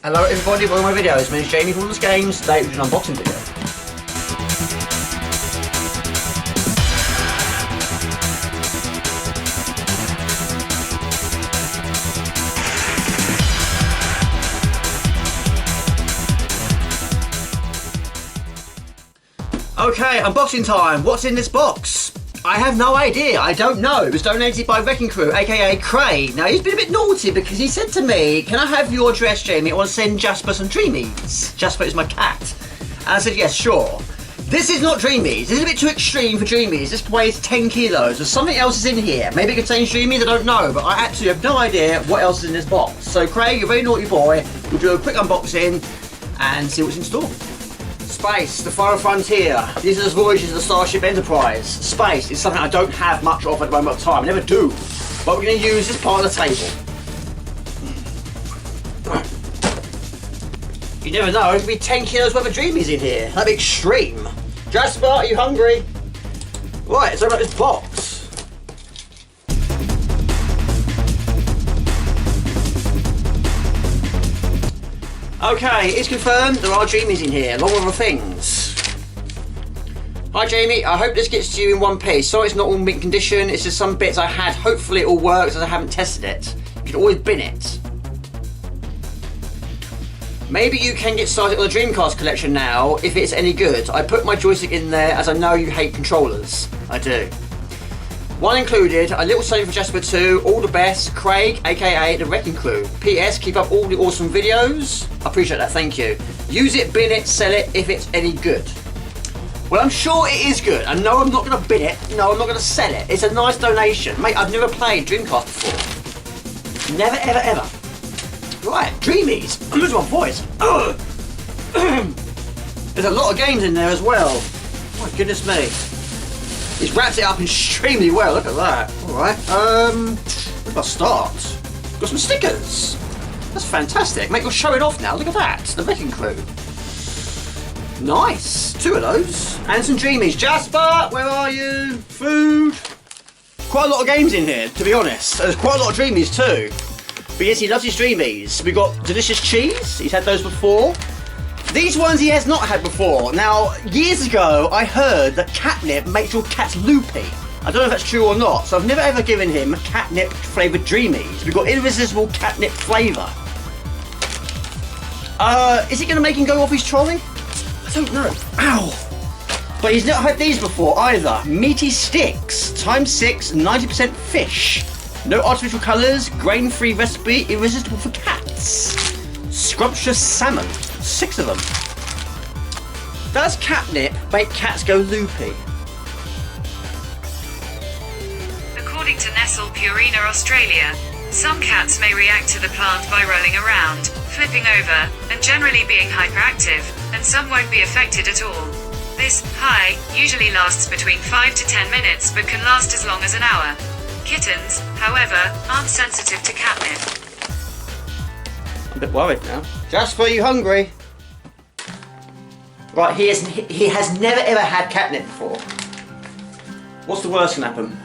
Hello everybody, welcome to my videos. My name's Jamie from All Games. Today we're doing an unboxing video. Okay, unboxing time. What's in this box? I have no idea. I don't know. It was donated by Wrecking Crew, aka Cray. Now he's been a bit naughty because he said to me, "Can I have your address, Jamie? I want to send Jasper some Dreamies." Jasper is my cat. And I said, yes, sure. This is not Dreamies. This is a bit too extreme for Dreamies. This weighs 10 kilos. There's something else is in here. Maybe it contains Dreamies, I don't know. But I actually have no idea what else is in this box. So Craig, you're a very naughty boy. We'll do a quick unboxing and see what's in store. Space, the final frontier. These are the voyages of the Starship Enterprise. Space is something I don't have much of at the moment of time. I never do. But we're going to use this part of the table. You never know, it could be 10 kilos worth of Dreamies in here. That'd be extreme. Jasper, are you hungry? Right, let's open up this box. Okay, it's confirmed there are Dreamies in here, along with other things. Hi Jamie, I hope this gets to you in one piece. Sorry it's not all mint condition, it's just some bits I had. Hopefully it all works as I haven't tested it. You can always bin it. Maybe you can get started on the Dreamcast collection now, if it's any good. I put my joystick in there as I know you hate controllers. I do. One included, a little saving for Jasper 2, all the best, Craig, aka the Wrecking Crew. PS, keep up all the awesome videos. I appreciate that, thank you. Use it, bin it, sell it if it's any good. Well, I'm sure it is good. I know I'm not going to bin it. No, I'm not going to sell it. It's a nice donation. Mate, I've never played Dreamcast before. Never, ever, ever. Right, Dreamies. I'm losing my voice. There's a lot of games in there as well. My goodness me. He's wrapped it up extremely well, look at that. Alright, where do I start? Got some stickers. That's fantastic. Mate, you're showing off now, look at that. The Wrecking Crew. Nice. 2 of those. And some Dreamies. Jasper, where are you? Food. Quite a lot of games in here, to be honest. There's quite a lot of Dreamies too. But yes, he loves his Dreamies. We've got delicious cheese. He's had those before. These ones he has not had before. Now, years ago, I heard that catnip makes your cats loopy. I don't know if that's true or not, so I've never ever given him catnip flavoured Dreamies. We've got irresistible catnip flavour. Is it going to make him go off his trolley? I don't know. Ow! But he's not had these before either. Meaty sticks, times 6, 90% fish. No artificial colours, grain-free recipe, irresistible for cats. Scrumptious salmon. 6 of them. Does catnip make cats go loopy? According to Nestle Purina Australia, some cats may react to the plant by rolling around, flipping over, and generally being hyperactive, and some won't be affected at all. This high usually lasts between 5 to 10 minutes but can last as long as an hour. Kittens, however, aren't sensitive to catnip. I'm a bit worried now. Jasper, are you hungry? Right, he has never ever had catnip before. What's the worst can happen?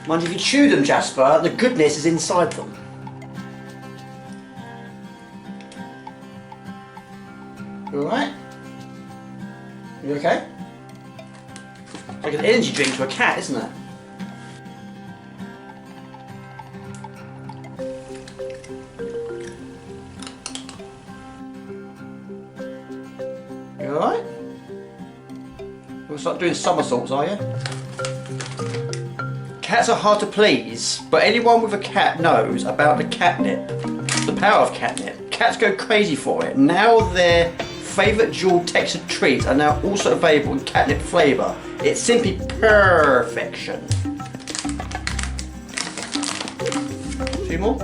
Mind if you chew them, Jasper, the goodness is inside them. You alright? You okay? Like an energy drink to a cat, isn't it? You alright? We'll start doing somersaults, are you? Cats are hard to please, but anyone with a cat knows about the catnip. The power of catnip. Cats go crazy for it. Now their favourite jewel textured treats are now also available in catnip flavour. It's simply perfection. 2 more?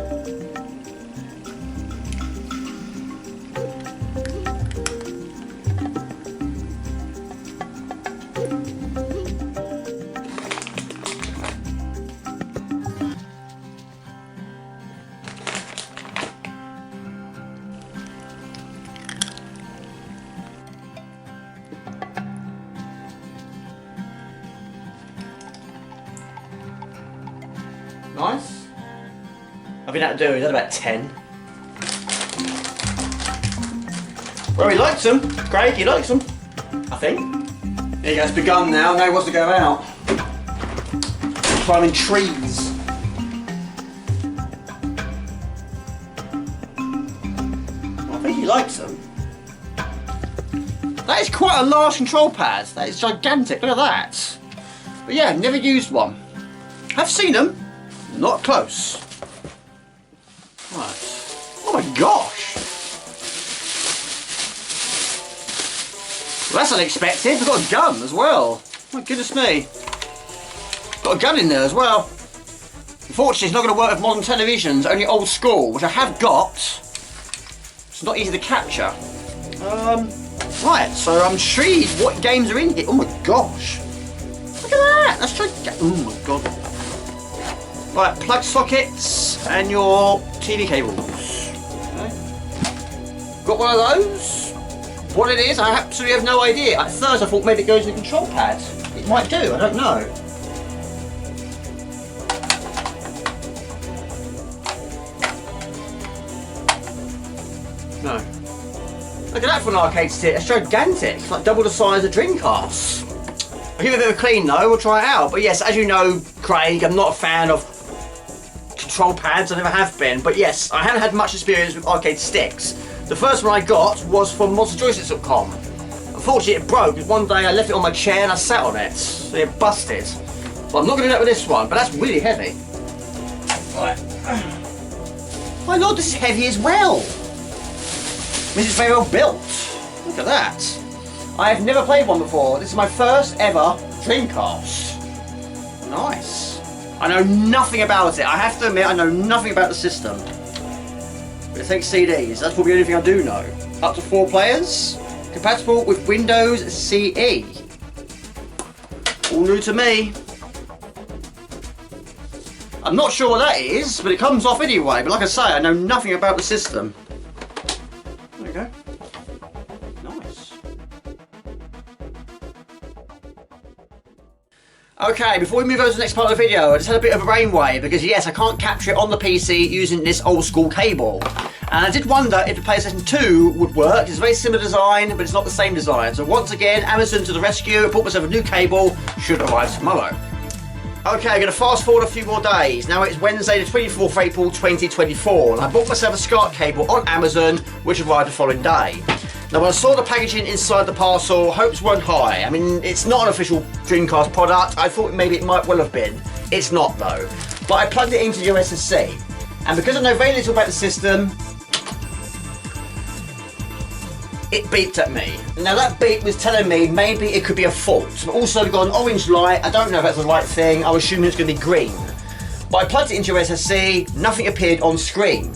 Nice. I've been out doing, is that about 10? Well, he likes them. Craig, he likes them. I think. There he has begun now. Now he wants to go out. Climbing trees. I think he likes them. That is quite a large control pad. That is gigantic. Look at that. But yeah, I've never used one. I've seen them. Not close. Right. Oh my gosh. Well, that's unexpected. We've got a gun as well. My goodness me. Got a gun in there as well. Unfortunately, it's not going to work with modern televisions, only old school, which I have got. It's not easy to capture. Right, so I'm intrigued what games are in here. Oh my gosh. Look at that. Let's try. Oh my god. Right, plug sockets and your TV cables. Okay. Got one of those. What it is, I absolutely have no idea. At first I thought maybe it goes in the control pad. It might do, I don't know. No. Look at that for an arcade stick, it's gigantic. It's like double the size of Dreamcast. I'll give it a bit of a clean though, we'll try it out. But yes, as you know, Craig, I'm not a fan of control pads, I never have been. But yes, I haven't had much experience with arcade sticks. The first one I got was from monsterjoysticks.com. Unfortunately it broke, because one day I left it on my chair and I sat on it. So it busted. But I'm not going to do that with this one, but that's really heavy. Right. My lord, this is heavy as well. This is very well built. Look at that. I have never played one before. This is my first ever Dreamcast. Nice. I know nothing about it. I have to admit, I know nothing about the system. But it takes CDs. That's probably the only thing I do know. Up to 4 players. Compatible with Windows CE. All new to me. I'm not sure what that is, but it comes off anyway. But like I say, I know nothing about the system. There we go. Nice. Okay, before we move on to the next part of the video, I just had a bit of a brainwave because yes, I can't capture it on the PC using this old school cable. And I did wonder if the PlayStation 2 would work. It's a very similar design, but it's not the same design. So once again, Amazon to the rescue. I bought myself a new cable, should arrive tomorrow. Okay, I'm going to fast forward a few more days. Now it's Wednesday the 24th of April 2024 and I bought myself a SCART cable on Amazon which arrived the following day. Now when I saw the packaging inside the parcel, hopes weren't high. I mean, it's not an official Dreamcast product. I thought maybe it might well have been. It's not though. But I plugged it into the USB-C. And because I know very little about the system, it beeped at me. Now that beep was telling me maybe it could be a fault. But also we've got an orange light. I don't know if that's the right thing. I was assuming it's going to be green. But I plugged it into USB-C, nothing appeared on screen.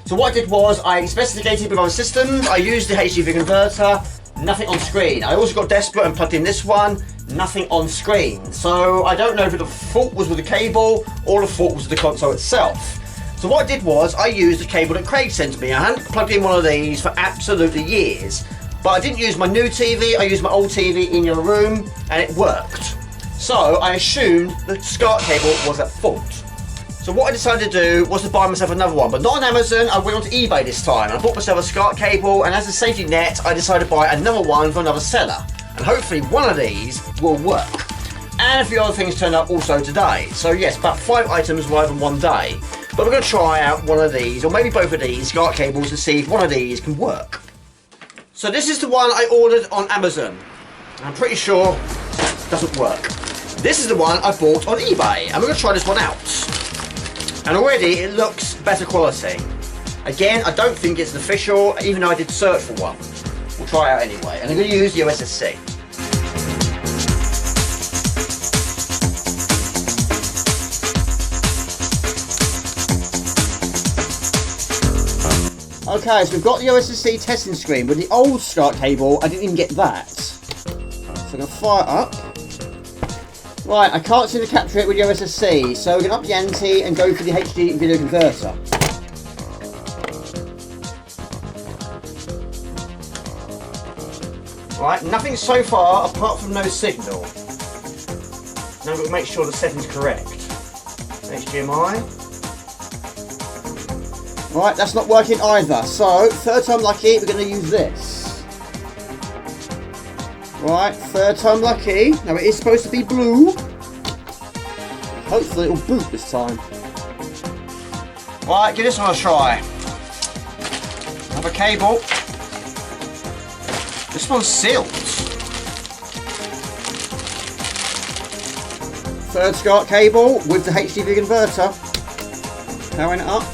So what I did was I investigated with other systems. I used the HDV converter, nothing on screen. I also got desperate and plugged in this one, nothing on screen. So I don't know if the fault was with the cable or the fault was with the console itself. So what I did was I used the cable that Craig sent me. I hadn't plugged in one of these for absolutely years. But I didn't use my new TV, I used my old TV in your room and it worked. So I assumed the SCART cable was at fault. So what I decided to do was to buy myself another one, but not on Amazon. I went onto eBay this time. I bought myself a SCART cable and as a safety net I decided to buy another one from another seller. And hopefully one of these will work. And a few other things turned up also today. So yes, about 5 items arrived in one day. But we're going to try out one of these, or maybe both of these, SCART cables to see if one of these can work. So this is the one I ordered on Amazon. I'm pretty sure it doesn't work. This is the one I bought on eBay, and we're going to try this one out. And already it looks better quality. Again, I don't think it's an official, even though I did search for one. We'll try it out anyway, and I'm going to use USB-C. Okay, so we've got the USB-C testing screen. With the old SCART cable, I didn't even get that. So I'm going to fire it up. Right, I can't seem to capture it with USB-C, so we're going to up the ante and go for the HD video converter. Right, nothing so far apart from no signal. Now we've got to make sure the setting's correct. HDMI. Right, that's not working either. So, third time lucky, we're going to use this. Right, third time lucky. Now it is supposed to be blue. Hopefully it'll boot this time. Right, give this one a try. Have a cable. This one's sealed. Third SCART cable with the HDV converter. Powering it up.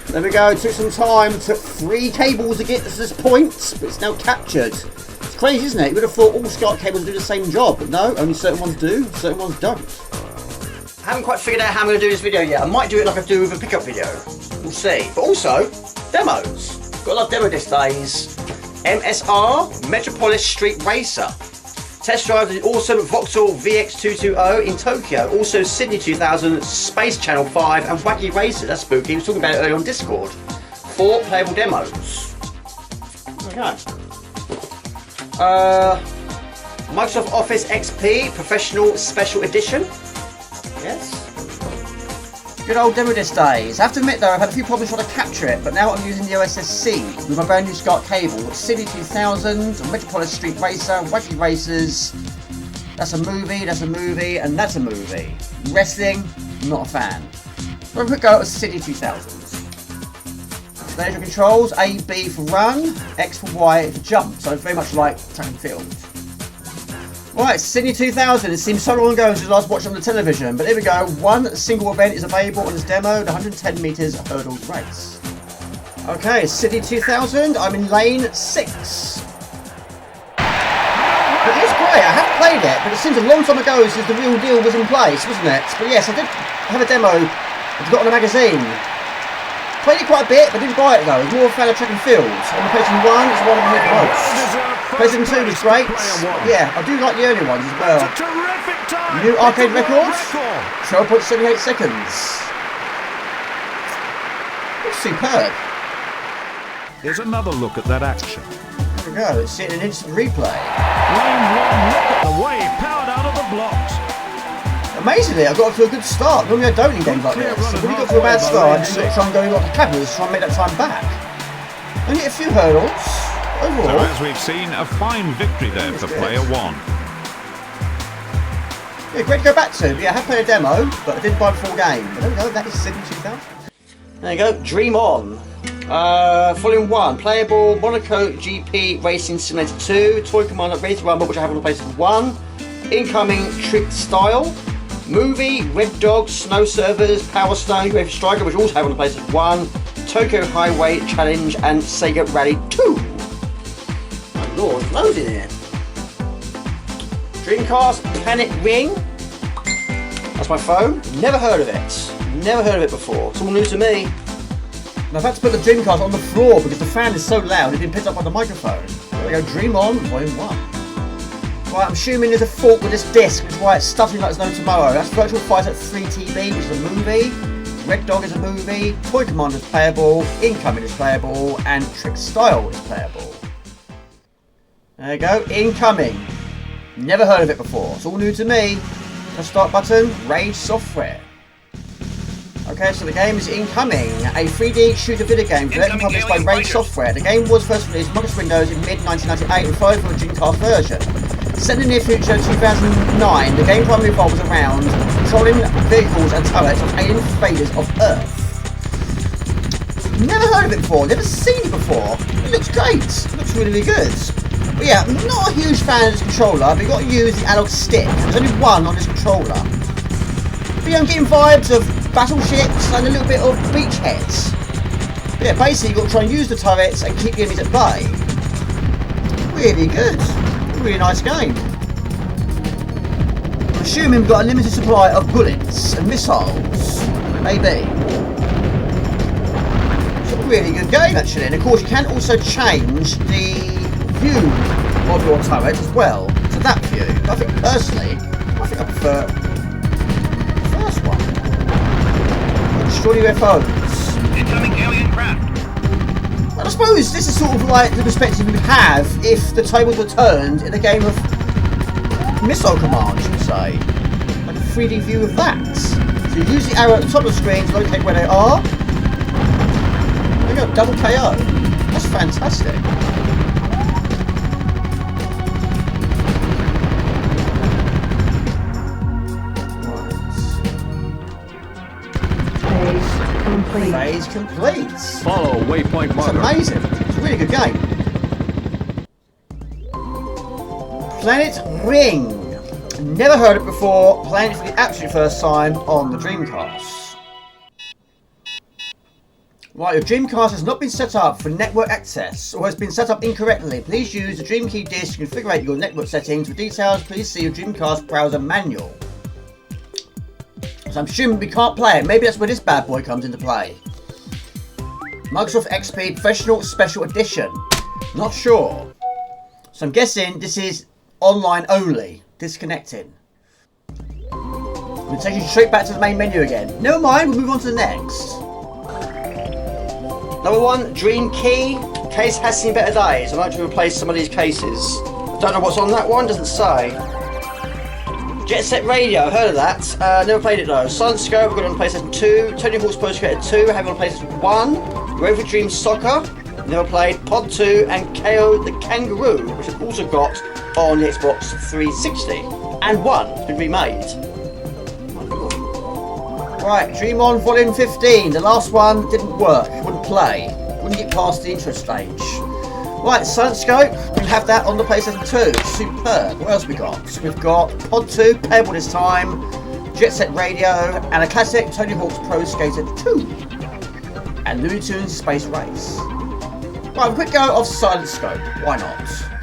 There we go, took some time, took 3 cables to get to this point, but it's now captured. It's crazy, isn't it? You would have thought all SCART cables do the same job, but no, only certain ones do, certain ones don't. I haven't quite figured out how I'm going to do this video yet. I might do it like I do with a pickup video. We'll see. But also, demos. Got a lot of demo these days. MSR, Metropolis Street Racer. Test drive the awesome Vauxhall VX220 in Tokyo. Also Sydney 2000, Space Channel 5 and Wacky Racer. That's spooky. He was talking about it earlier on Discord. 4 playable demos. There we go. Microsoft Office XP Professional Special Edition. Yes. Good old demo disc days. I have to admit though, I've had a few problems trying to capture it, but now I'm using the OSSC with my brand new SCART cable. It's City 2000, Metropolis Street Racer, Wacky Racers. That's a movie, and that's a movie. Wrestling, not a fan. So a quick go at City 2000. Major controls, A, B for run, X for Y for jump. So it's very much like track and field. Right, Sydney 2000, it seems so long ago since I last watched on the television, but here we go, one single event is available on this demo, the 110 metres hurdles race. Okay, Sydney 2000, I'm in lane 6. But it's great, I have played it, but it seems a long time ago since the real deal was in place, wasn't it? But yes, I did have a demo that got on a magazine. Played it quite a bit, but didn't buy it though. I was more a fan of track and field. On the PlayStation 1, it's one of the most. PlayStation 2 was great. Yeah, I do like the early ones as well. New arcade records, 12.78 seconds. It's superb. Here's another look at that action. There we go, it's sitting in instant replay. Lane 1, look at the way, powered out of the blocks. Amazingly, I got off to a good start. Normally I don't in games like this. So when you got to a bad start, I just sort of try and go in like the clappers, try and make that time back. Only hit a few hurdles. Overall. So as we've seen, a fine victory there for player 1. Yeah, great to go back to. But yeah, I have played a demo, but I didn't buy the full game. But there we go, that is Sydney 2000. There you go, Dream On. Volume 1, playable Monaco GP Racing Simulator 2, Toy Commander Race Rumble, which I have on the PlayStation 1, Incoming Trick Style, Movie, Red Dog, Snow Servers, Power Stone, UEFA Striker, which also have on the PlayStation 1, Tokyo Highway Challenge, and Sega Rally 2. My lord, loads in here. Dreamcast Planet Ring. That's my phone. Never heard of it. Never heard of it before. It's all new to me. And I've had to put the Dreamcast on the floor because the fan is so loud it didn't pick up on the microphone. There we go, Dream On, Volume 1. Right, I'm assuming there's a fault with this disc, which is why it's stuttering like there's no tomorrow. That's Virtual Fighter 3TB, which is a movie. Red Dog is a movie. Toy Commander is playable. Incoming is playable. And Trick Style is playable. There you go, Incoming. Never heard of it before. It's all new to me. Press start button, Rage Software. Okay, so the game is Incoming, a 3D shooter video game developed and published by Rage Software. The game was first released on Microsoft Windows in mid-1998 and followed from a Dreamcast version. Set in the near future 2009, the game primarily revolves around controlling vehicles and turrets of alien invaders of Earth. Never heard of it before, never seen it before. It looks great, it looks really, really good. But yeah, I'm not a huge fan of this controller, but you've got to use the analog stick. There's only one on this controller. But yeah, I'm getting vibes of battleships and a little bit of beachheads. But yeah, basically you've got to try and use the turrets and keep the enemies at bay. Really good. Really nice game. I'm assuming we've got a limited supply of bullets and missiles. Maybe. It's a really good game actually. And of course you can also change the view of your turret as well to that view. I think personally, I prefer the first one. Destroy UFOs. Incoming alien craft. And I suppose this is sort of like the perspective we would have if the tables were turned in a game of Missile Command, should we say. Like a 3D view of that. So you use the arrow at the top of the screen to locate where they are. There you go, double KO. That's fantastic. Phase complete. Follow waypoint It's marker. amazing. It's a really good game. Planet Ring. Never heard it before. Playing it for the absolute first time on the Dreamcast. Right, your Dreamcast has not been set up for network access or has been set up incorrectly. Please use the Dream Key disk to configure your network settings. For details, please see your Dreamcast browser manual. So I'm assuming we can't play it. Maybe that's where this bad boy comes into play. Microsoft XP Professional Special Edition. Not sure. So I'm guessing this is online only. Disconnecting. I'm going to take you straight back to the main menu again. Never mind, we'll move on to the next. Number 1, Dream Key. Case has seen better days. I'd like to replace some of these cases. Don't know what's on that one, doesn't say. Jet Set Radio, heard of that. Never played it though. Silent Scope, we've got it on PlayStation 2. Tony Hawk's Pro Skater 2, I have it on PlayStation 1. Rover Dream Soccer, never played. Pod 2 and KO the Kangaroo, which I've also got on the Xbox 360. And 1, it's been remade. Right, Dream On Volume 15. The last one didn't work, wouldn't play. Wouldn't get past the intro stage. Right, Silent Scope, we have that on the PlayStation 2. Superb. What else we got? So we've got Pod 2, playable this time, Jet Set Radio, and a classic Tony Hawk's Pro Skater 2. And Looney Tunes Space Race. Right, a quick go of Silent Scope. Why not?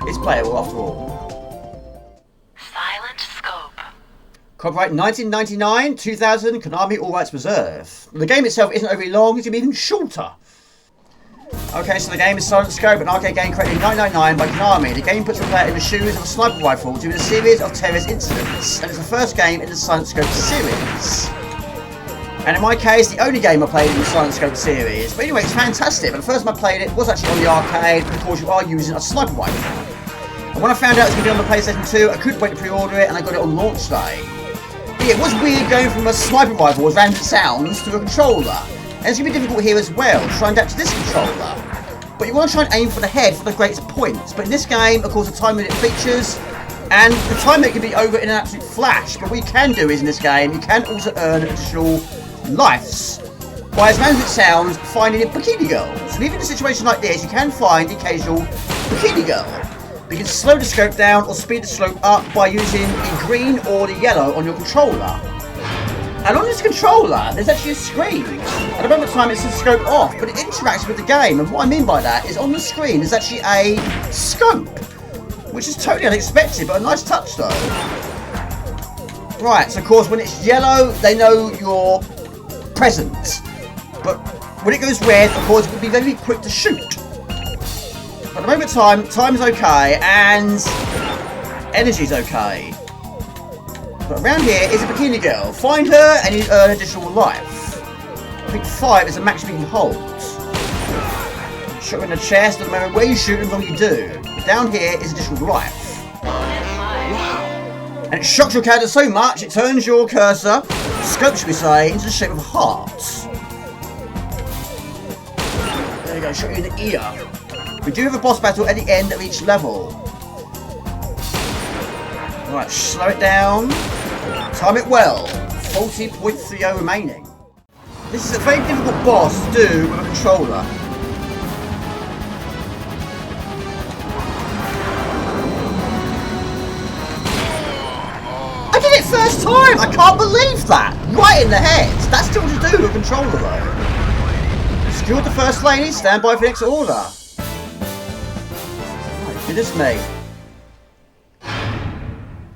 It's playable after all. Silent Scope. Copyright 1999, 2000, Konami, all rights reserved. The game itself isn't overly long, it's going to be even shorter. Okay, so the game is Silent Scope, an arcade game created in 1999 by Konami. The game puts the player in the shoes of a sniper rifle during a series of terrorist incidents, and it's the first game in the Silent Scope series. And in my case, the only game I played in the Silent Scope series. But anyway, it's fantastic. But the first time I played it was actually on the arcade, but of course you are using a sniper rifle. And when I found out it was going to be on the PlayStation 2, I couldn't wait to pre-order it, and I got it on launch day. But yeah, it was weird going from a sniper rifle, as random it sounds, to a controller. And it's going to be difficult here as well, to try and adapt to this controller. But you want to try and aim for the head for the greatest points. But in this game, of course, the time limit features, and the time limit can be over in an absolute flash. But what you can do is, in this game, you can also earn additional lives by, as random as it sounds, finding a bikini girl. So even in a situation like this, you can find the occasional bikini girl. You can slow the scope down or speed the slope up by using the green or the yellow on your controller. And on this controller, there's actually a screen. At the moment in time, it's the scope off, but it interacts with the game. And what I mean by that is on the screen, there's actually a scope, which is totally unexpected, but a nice touch though. Right, so of course, when it's yellow, they know you're present. But when it goes red, of course, it would be very quick to shoot. At the moment in time is okay, and energy's okay. But around here is a bikini girl. Find her and you earn additional life. I think 5 is the max you can hold. Shot her in the chest, doesn't matter where you shoot, as long as you do. But down here is additional life. Wow. And it shocks your character so much, it turns your cursor, scope should we say, into the shape of a heart. There you go, shot you in the ear. We do have a boss battle at the end of each level. Right, slow it down. Time it well. 40.30 remaining. This is a very difficult boss to do with a controller. I did it first time! I can't believe that! Right in the head! That's still to do with a controller though. Secured the first lady, stand by for the next order. Oh, goodness me.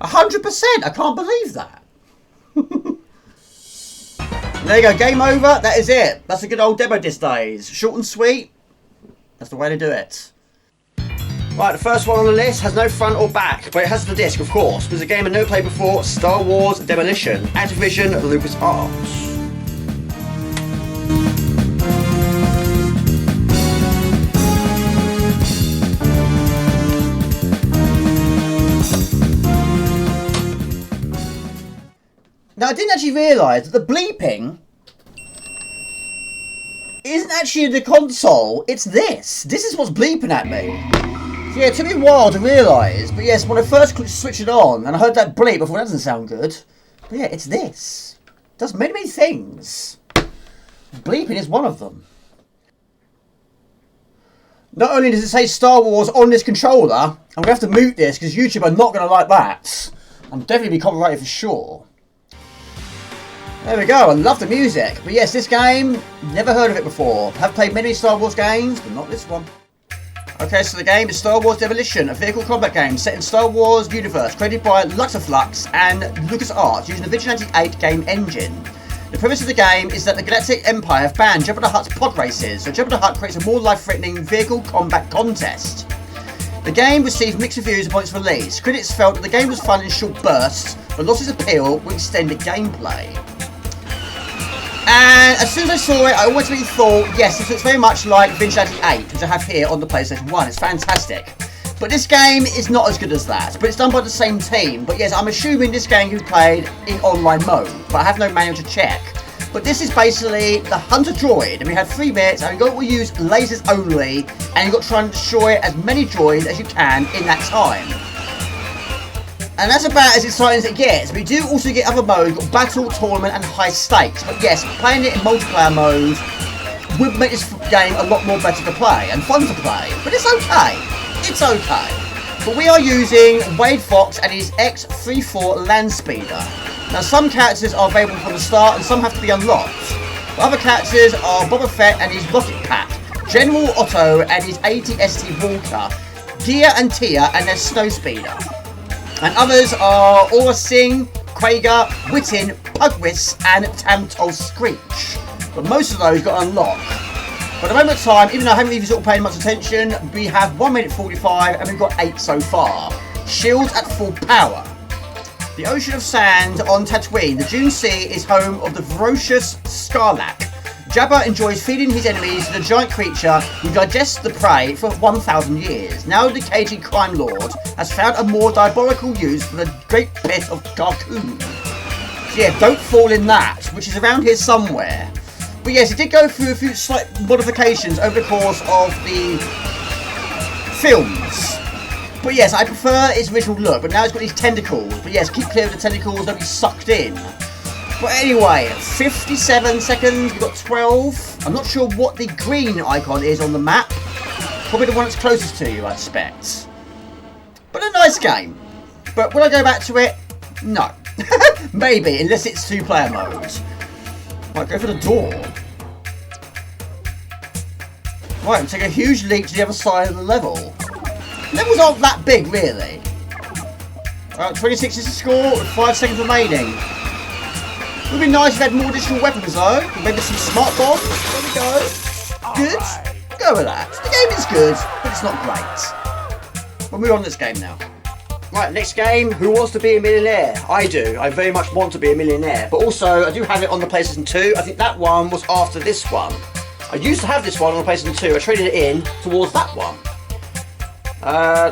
100%! I can't believe that. There you go, game over. That is it. That's a good old demo disc days. Short and sweet. That's the way to do it. Right, the first one on the list has no front or back, but it has the disc, of course. There's a game I've never played before, Star Wars Demolition, Activision LucasArts. Now, didn't actually realise that the bleeping isn't actually the console, it's this. This is what's bleeping at me. So yeah, it took me a while to realise, but yes, when I first switched it on and I heard that bleep, I thought that doesn't sound good. But yeah, it's this. It does many, many things. Bleeping is one of them. Not only does it say Star Wars on this controller, I'm going to have to mute this because YouTube are not going to like that. I'm definitely be copyrighted for sure. There we go, I love the music. But yes, this game, never heard of it before. Have played many Star Wars games, but not this one. Okay, so the game is Star Wars Demolition, a vehicle combat game set in Star Wars universe, created by Luxaflux and LucasArts using the Vigilante 8 game engine. The premise of the game is that the Galactic Empire have banned Jabba the Hutt's pod races, so Jabba the Hutt creates a more life-threatening vehicle combat contest. The game received mixed reviews upon its release. Critics felt that the game was fun in short bursts, but lost its appeal with extended gameplay. And as soon as I saw it, I always really thought, yes, this looks very much like Vigilante 8, which I have here on the PlayStation 1. It's fantastic. But this game is not as good as that. But it's done by the same team. But yes, I'm assuming this game can be played in online mode. But I have no manual to check. But this is basically the Hunter Droid. And we have 3 bits, and you've got to use lasers only. And you've got to try and destroy as many droids as you can in that time. And that's about as exciting as it gets. We do also get other modes, got battle, tournament and high stakes. But yes, playing it in multiplayer mode would make this game a lot more better to play and fun to play. But it's okay. It's okay. But we are using Wade Fox and his X-34 land speeder. Now some characters are available from the start and some have to be unlocked. But other characters are Boba Fett and his rocket pack, General Otto and his AT-ST Walker, Gia and Tia and their snow speeder. And others are Aura Singh, Krager, Wittin, Pugwis, and Tamtol Screech. But most of those got unlocked. But at the moment of time, even though I haven't really sort of paid much attention, we have 1 minute 45 and we've got 8 so far. Shields at full power. The ocean of sand on Tatooine, the Dune Sea, is home of the ferocious Scarlac. Jabba enjoys feeding his enemies to the giant creature who digests the prey for 1,000 years. Now the cagey crime lord has found a more diabolical use for the great pit of Garcoon. So yeah, don't fall in that, which is around here somewhere. But yes, it did go through a few slight modifications over the course of the films. But yes, I prefer its original look, but now it's got these tentacles. But yes, keep clear of the tentacles, don't be sucked in. But anyway, 57 seconds, we've got 12. I'm not sure what the green icon is on the map. Probably the one that's closest to you, I expect. But a nice game. But will I go back to it? No. Maybe, unless it's 2-player mode. Right, go for the door. Right, we'll take a huge leap to the other side of the level. Levels aren't that big, really. 26 is the score, with 5 seconds remaining. It would be nice if we had more additional weapons though. Maybe some smart bombs. There we go. Good. Go with that. The game is good, but it's not great. We'll move on to this game now. Right, next game. Who wants to be a millionaire? I do. I very much want to be a millionaire. But also, I do have it on the PlayStation 2. I think that one was after this one. I used to have this one on the PlayStation 2. I traded it in towards that one.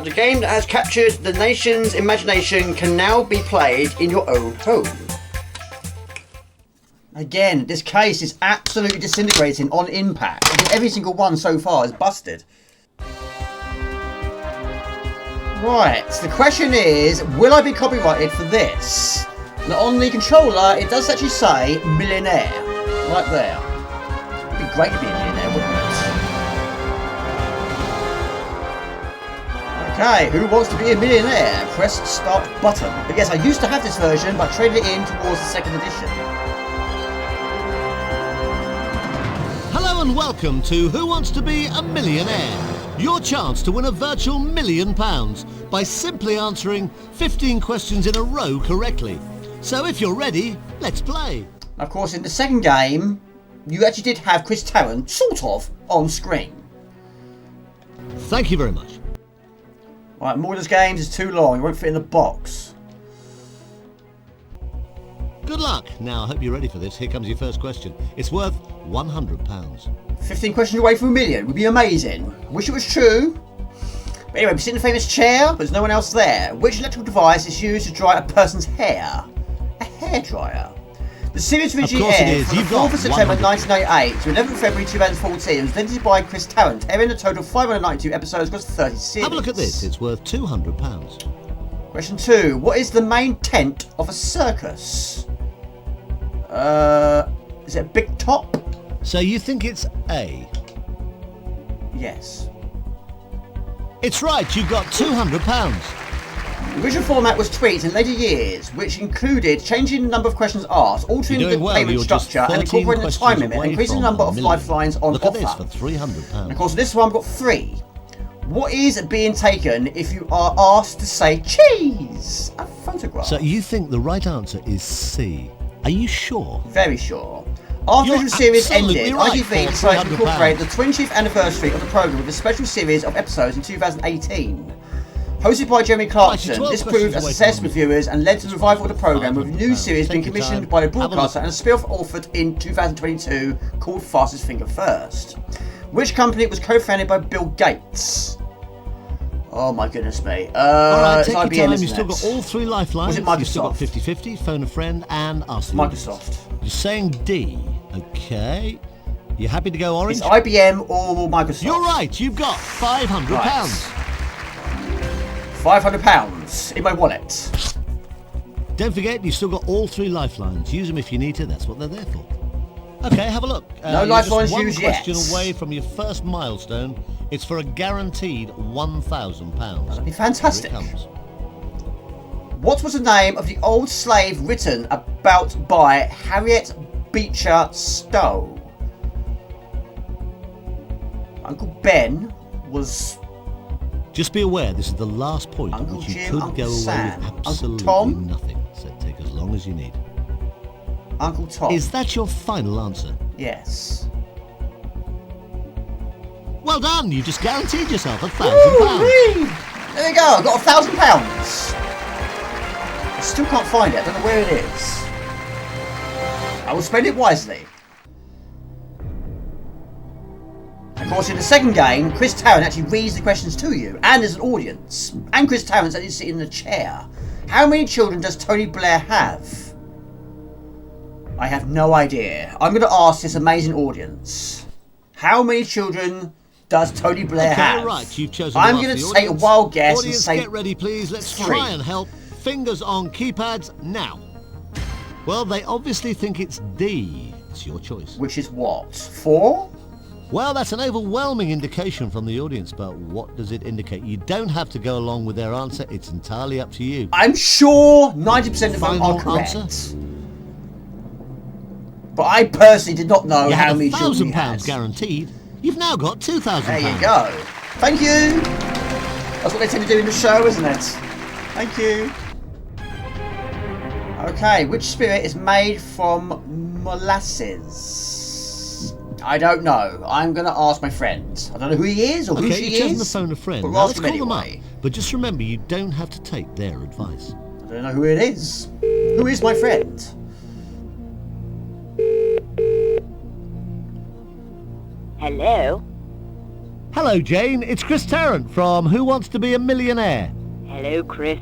The game that has captured the nation's imagination can now be played in your own home. Again, this case is absolutely disintegrating on impact. I think every single one so far is busted. Right, so the question is, will I be copyrighted for this? Now on the controller, it does actually say Millionaire, right there. It'd be great to be a millionaire, wouldn't it? Okay, who wants to be a millionaire? Press start button. But yes, I used to have this version, but I traded it in towards the 2nd edition. Hello and welcome to Who Wants to Be a Millionaire? Your chance to win a virtual £1 million by simply answering 15 questions in a row correctly. So if you're ready, let's play. Of course, in the second game, you actually did have Chris Tarrant, sort of, on screen. Thank you very much. Right, more of those games is too long, it won't fit in the box. Good luck. Now, I hope you're ready for this. Here comes your first question. It's worth £100. 15 questions away from $1 million would be amazing. Wish it was true. But anyway, we sit in a famous chair, but there's no one else there. Which electrical device is used to dry a person's hair? A hairdryer. The series originally course it aired is. from the You've got 4th of September 100. 1998 to 11th February 2014 and was edited by Chris Tarrant, airing a total of 592 episodes across 30 series. Have a look at this. It's worth £200. Question 2. What is the main tent of a circus? Is it a big top? So you think it's A? Yes. It's right. You've got £200. The original format was tweaked in later years, which included changing the number of questions asked, altering You're the doing well. payment You're just structure, and 13 incorporating the time questions limit, away increasing the from number a of million. lifelines on Look offer. at this for £300. And of course, this one I've got 3. What is being taken if you are asked to say cheese? A photograph. So you think the right answer is C? Are you sure? Very sure. After the You're original series absolutely ended, right, ITV for decided to £300. incorporate the 20th anniversary of the programme with a special series of episodes in 2018. Hosted by Jeremy Clarkson, 12 this questions proved a away success from with you. viewers and led to the revival of the programme, with a new £500. series being Take your commissioned time. by the Have a look. broadcaster and a spin-off offered in 2022 called Fastest Finger First. Which company was co-founded by Bill Gates? Oh my goodness me. All right, it's take your IBM, time. isn't You've still it? got all 3 lifelines. Was it You've still got Microsoft? 50-50, phone a friend, and ask the audience. Microsoft. You're saying D. Okay. You happy to go orange? It's IBM or Microsoft. You're right. You've got £500. Right. £500 in my wallet. Don't forget, you've still got all 3 lifelines. Use them if you need to. That's what they're there for. Okay, have a look. No you're lifelines just one used yet. question away from your first milestone. It's for a guaranteed £1,000. That'd be fantastic. Here it comes. What was the name of the old slave written about by Harriet Beecher Stowe? Uncle Ben was Just be aware, this is the last point at Uncle which you Jim, could Uncle go away Sam, with Uncle absolutely Tom? nothing. So take as long as you need. Uncle Tom. Is that your final answer? Yes. Well done, you just guaranteed yourself £1,000. Woo-wee! There we go, I got £1,000. I still can't find it, I don't know where it is. I will spend it wisely. Of course, in the second game, Chris Tarrant actually reads the questions to you, and there's an audience. And Chris Tarrant's actually sitting in a chair. How many children does Tony Blair have? I have no idea. I'm going to ask this amazing audience. How many children does Tony Blair have? Okay, right, you've chosen I'm to going ask to the take a audience. wild guess Audience, and say get ready, please. Let's 3. try and help. Fingers on keypads now. Well, they obviously think it's D. It's your choice. which is what? 4? Well, that's an overwhelming indication from the audience, but what does it indicate? You don't have to go along with their answer. It's entirely up to you. I'm sure 90% of them Final are correct. answer? But I personally did not know You how had many children he £1,000 had. guaranteed. You've now got £2,000. There you go. Thank you. That's what they tend to do in the show, isn't it? Thank you. Okay, which spirit is made from molasses? I don't know. I'm going to ask my friend. I don't know who he is or who Okay, she you've chosen is. to phone a friend. But we'll Now ask let's him call them anyway. up. But just remember, you don't have to take their advice. I don't know who it is. Who is my friend? Hello? Hello, Jane. It's Chris Tarrant from Who Wants to Be a Millionaire. Hello, Chris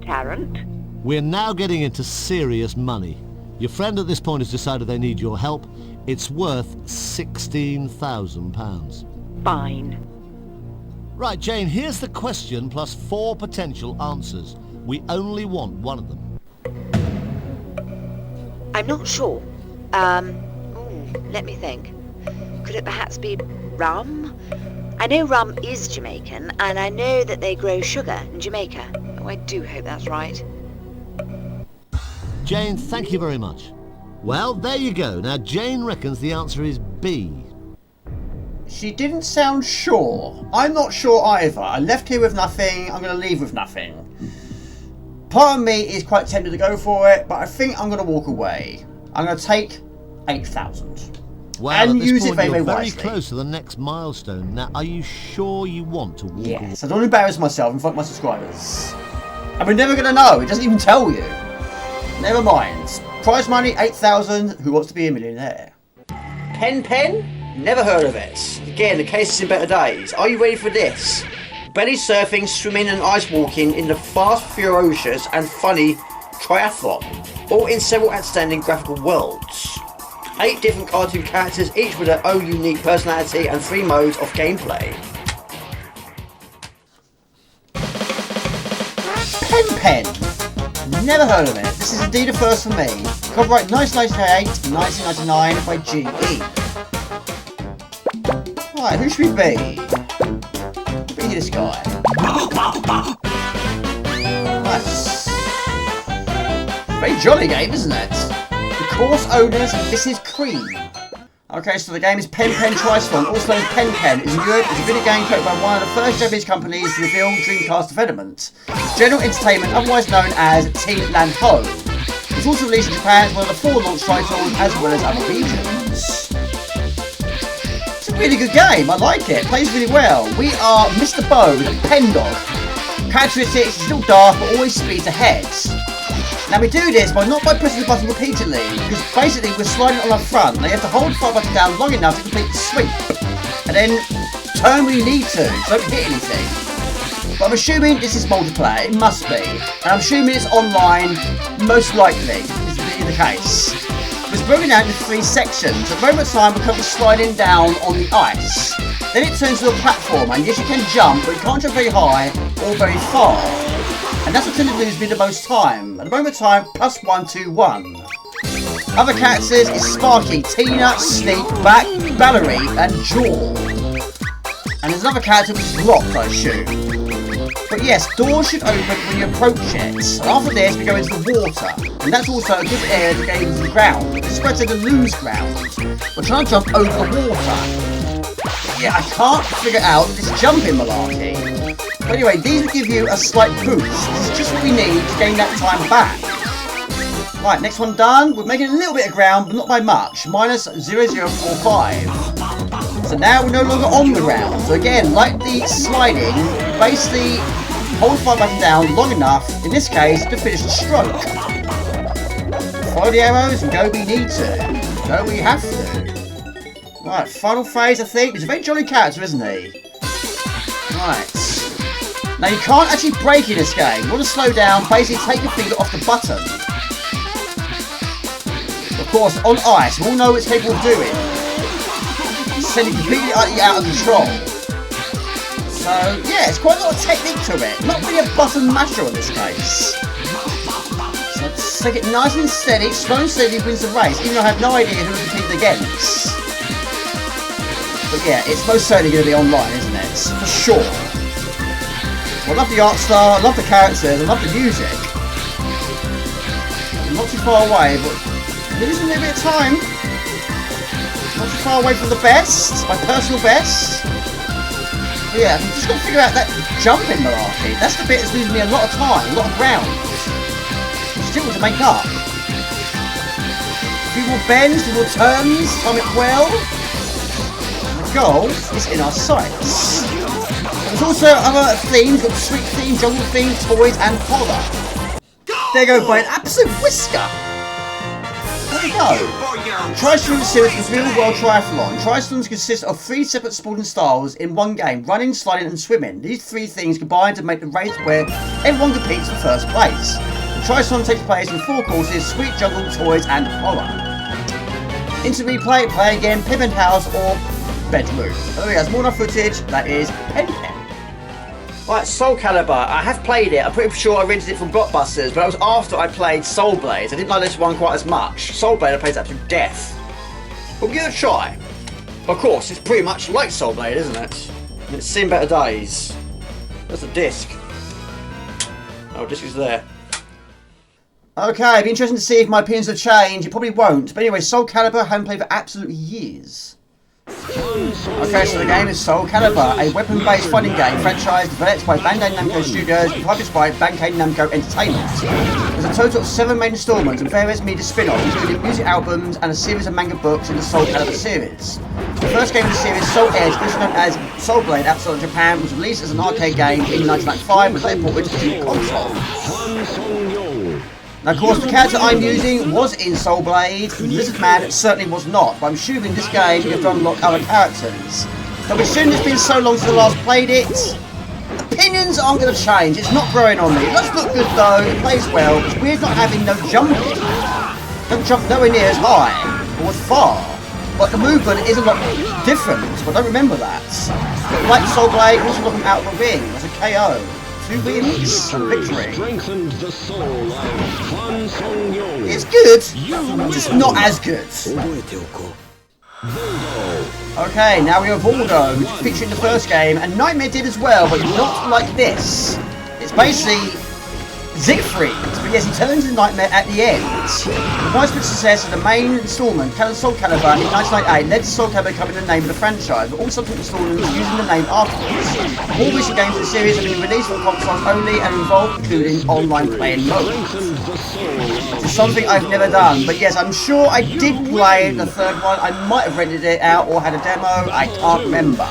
Tarrant. We're now getting into serious money. Your friend at this point has decided they need your help. It's worth £16,000. Fine. Right, Jane, here's the question plus 4 potential answers. We only want one of them. I'm not sure. Let me think. Could it perhaps be rum? I know rum is Jamaican, and I know that they grow sugar in Jamaica. Oh, I do hope that's right. Jane, thank you very much. Well, there you go. Now, Jane reckons the answer is B. She didn't sound sure. I'm not sure either. I left here with nothing. I'm going to leave with nothing. Part of me is quite tempted to go for it, but I think I'm going to walk away. I'm going to take 8,000. Well, And at this use it point, very, you're very very wisely. close to the next milestone. Now, are you sure you want to walk away? Yes, I don't want to embarrass myself in front of my subscribers. And we're never going to know. It doesn't even tell you. Never mind. Prize money, 8,000. Who wants to be a millionaire? PenPen? Never heard of it. Again, the case is in better days. Are you ready for this? Belly surfing, swimming and ice walking in the fast, ferocious and funny triathlon. all in several outstanding graphical worlds. 8 different cartoon characters, each with their own unique personality, and 3 modes of gameplay. PenPen. Never heard of it. This is indeed a first for me. Copyright 1998, 1999 by GE. Right, who should we be? Be this guy. Nice. Very jolly game, isn't it? The course owners, this is Cream. Okay, so the game is PenPen Tristorm, also known as PenPen. It's in Europe. It's a video game created by one of the first Japanese companies to reveal Dreamcast development. General Entertainment, otherwise known as Team Land Ho. It's also released in Japan as one of the 4 launch titles, as well as other regions. It's a really good game, I like it. It plays really well. We are Mr. Bo, the pen dog. Characteristics, it's still dark, but always speeds ahead. Now we do this not by pressing the button repeatedly, because basically we're sliding on our front. Now you have to hold the fire button down long enough to complete the sweep, and then turn when you need to, so don't hit anything. But I'm assuming this is multiplayer, it must be, and I'm assuming it's online, most likely, is the case. It's broken down into 3 sections. At the moment of time we're currently sliding down on the ice. Then it turns to a platform, and yes you can jump, but you can't jump very high or very far. And that's what tends to lose me the most time. At the moment of time, +1 to 1. Other characters is Sparky, Tina, Sneak, Back, Valerie, and Jaw. And there's another character which is locked, I assume. But yes, doors should open when you approach it. And after this, we go into the water. And that's also a good area to get into the ground. This is where to lose ground. We're trying to jump over the water. Yeah, I can't figure out this jumping malarkey. But anyway, these will give you a slight boost. This is just what we need to gain that time back. Right, next one done. We're making a little bit of ground, but not by much. -0045. So now we're no longer on the ground. So again, like the sliding, basically hold the fire button down long enough, in this case, to finish the stroke. Follow the arrows and go where you need to. Go where you have to. Right, final phase, I think. He's a very jolly character, isn't he? Right. Now, you can't actually brake in this game. You want to slow down, basically take your finger off the button. Of course, on ice, we all know what it's capable of doing. Sending completely out of control. So, yeah, it's quite a lot of technique to it. Not really a button masher in this case. So, let's take it nice and steady. Slow and steady wins the race, even though I have no idea who we're competing against. But yeah, it's most certainly going to be online, isn't it? For sure. Well, I love the art style, I love the characters, I love the music. I'm not too far away, but there is a little bit of time. Not too far away from the best, my personal best. But yeah, I've just got to figure out that jumping malarkey. That's the bit that's losing me a lot of time, a lot of ground. Still to make up. A few more bends, a few more turns, time it well. The goal is in our sights. There's also other themes, got sweet theme, jungle theme, toys, and horror. There you go, by an absolute whisker. There you go. Tristorm series is real world triathlon. Tristorms consist of 3 separate sporting styles in one game: running, sliding, and swimming. These 3 things combine to make the race where everyone competes for first place. The Tristorm takes place in 4 courses: sweet, jungle, toys, and horror. Into replay, play again, PenPen house, or bedroom. Oh, he has more enough footage. That is PenPen. Right, Soul Calibur. I have played it. I'm pretty sure I rented it from Blockbusters, but that was after I played Soul Blade. I didn't like this one quite as much. Soul Blade I played to absolute death. But we'll give it a try. Of course, it's pretty much like Soul Blade, isn't it? And it's seen better days. There's the disc. Oh, disc is there. Okay, it'd be interesting to see if my opinions have changed. It probably won't. But anyway, Soul Calibur I haven't played for absolutely years. Okay, so the game is Soul Calibur, a weapon-based fighting game franchise developed by Bandai Namco Studios and published by Bandai Namco Entertainment. There's a total of 7 main installments and various media spin-offs, including music albums and a series of manga books in the Soul Calibur series. The first game in the series, Soul Edge, also known as Soul Blade outside of Japan, was released as an arcade game in 1995 and later ported to consoles. Now, of course, the character I'm using was in Soul Blade. Lizard Man certainly was not, but I'm assuming this game you have to unlock other characters. So, as soon as it's been so long since I last played it, opinions aren't going to change. It's not growing on me. It does look good though. It plays well. It's weird not having no jumping. Don't jump nowhere near as high or as far. But the movement is a lot different. But don't remember that. But like Soul Blade, also knocking out of the ring as a KO. 2 wins. Victory. It's good. Just not as good. Okay, now we have Voldo, which featured in the first game, and Nightmare did as well, but not like this. It's basically Siegfried, but yes, he turns into Nightmare at the end. The widespread success of the main installment, Soul Calibur, in 1998 led to Soul Calibur becoming the name of the franchise, but all subsequent installments using the name afterwards. All recent games in the series have been released for consoles only and involve including online playing mode. It's something I've never done, but yes, I'm sure I did play the third one. I might have rented it out or had a demo, I can't remember.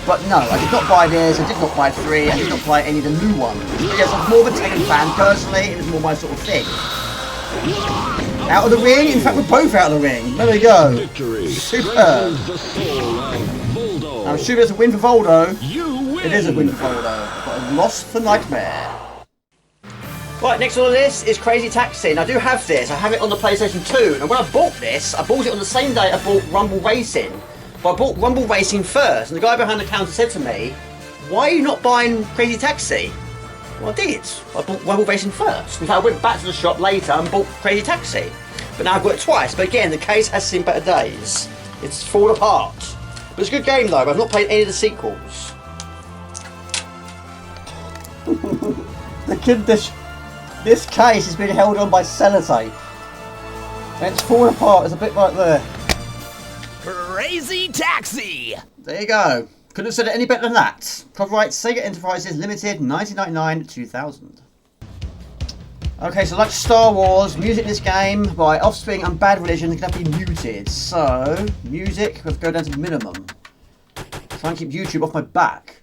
But no, I did not buy this, I did not buy 3, I did not play any of the new ones. But yes, I'm more of a Tekken fan personally, it was more my sort of thing. Out of the ring? In fact, we're both out of the ring. There we go. Super. I'm sure it's a win for Voldo. It is a win for Voldo, but a loss for Nightmare. Right, next on the list is Crazy Taxi, and I do have this. I have it on the PlayStation 2, and when I bought this, I bought it on the same day I bought Rumble Racing. But I bought Rumble Racing first, and the guy behind the counter said to me, "Why are you not buying Crazy Taxi?" Well, I did. I bought Rumble Racing first. In fact, I went back to the shop later and bought Crazy Taxi. But now I've got it twice. But again, the case has seen better days. It's fallen apart. But it's a good game though, but I've not played any of the sequels. This case has been held on by sellotape. And it's fallen apart. It's a bit like there. Crazy Taxi! There you go. Couldn't have said it any better than that. Copyright Sega Enterprises Limited, 1999-2000. Okay, so like Star Wars, music in this game by Offspring and Bad Religion can have to be muted. So, music, let's go down to minimum. Try and keep YouTube off my back.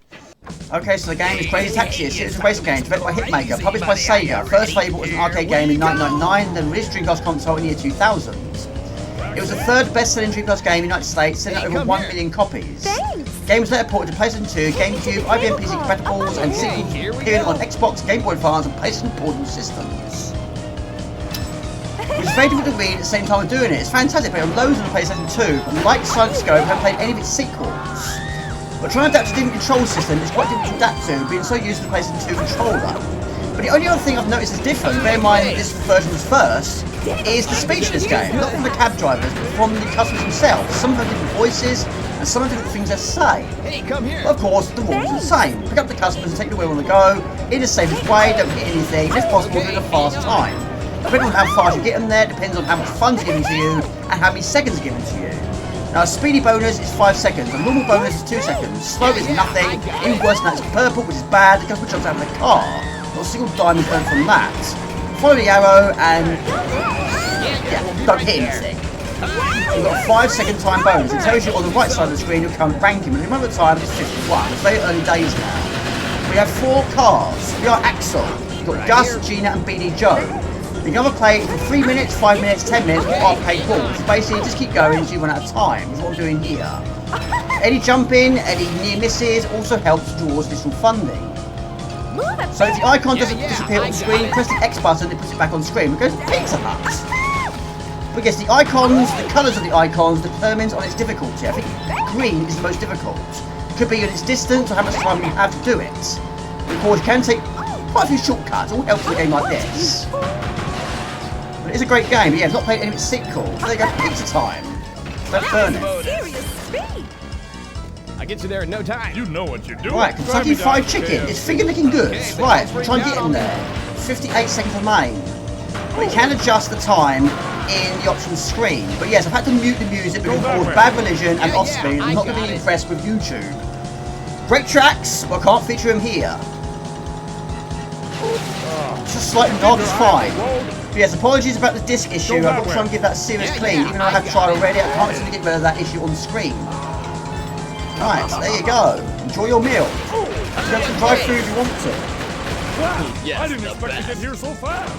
Okay, so the game is Crazy Taxi, a series of racing games developed by Hitmaker, published by Sega. First available was an arcade game in 1999, then released Dreamcast Console in the year 2000. It was the third best-selling Dreamcast game in the United States, selling over 1 million copies. The game was later ported to PlayStation 2, GameCube, IBM PC compatibles, and sequels appearing on Xbox, Game Boy Advance, and PlayStation Portable systems. It was very difficult to read at the same time of doing it. It's fantastic, but it had loads on the PlayStation 2, but like Silent Scope, I haven't played any of its sequels. But trying to adapt to a different control system is quite difficult to adapt to, being so used to the PlayStation 2 controller. But the only other thing I've noticed is different, bear in mind this version was first, is the speech in this game. Not from the cab drivers, but from the customers themselves. Some have different voices, and some have different things they say. Hey, come here. But of course, the rules are the same. Pick up the customers and take the wheel on the go, in the safest way, don't hit anything, and if possible, do it in a fast time. Depending on how fast you get them there, depends on how much fun's given to you, and how many seconds are given to you. Now, a speedy bonus is 5 seconds, a normal bonus is 2 seconds, slow is nothing, even worse than that is purple, which is bad, the customer jumps out of the car. Not a single dime is earned from that. Follow the arrow and don't hit anything. You've got a 5-second time bonus. It tells you on the right side of the screen your current ranking, but remember the time it's 51. It's very early days now. We have 4 cars. We are Axel. You've got Gus, Gina and BD Joe. You can either play for 3 minutes, 5 minutes, 10 minutes, or arcade balls. Basically, just keep going until you run out of time. That's what I'm doing here. Any jumping, any near misses also helps towards additional funding. So if the icon doesn't disappear on screen, press the X button and it puts it back on screen. It goes to Pizza Hut. But yes, the icons, the colours of the icons determines on its difficulty. I think green is the most difficult. It could be in its distance or how much time you have to do it. But of course, you can take quite a few shortcuts. It all helps in a game like this. But it is a great game. But yeah, I've not played any of its sequels. So there you go, Pizza Time. Don't burn it. I get you there in no time. You know what you're doing. Right, Kentucky Fried Chicken. It's finger licking good. Right, we'll try and get in there. 58 seconds remain. We can adjust the time in the options screen. But yes, I've had to mute the music because of course Bad Religion and Offspring. I'm not going to be impressed with YouTube. Great tracks, but I can't feature them here. Just slightly dark is fine. But yes, apologies about the disc issue. I've got to try and give that a serious clean. Even though I have tried already, I can't seem to get rid of that issue on the screen. Right, there you go. Enjoy your meal. You have to drive through if you want to. Yes, I didn't expect to get here so fast.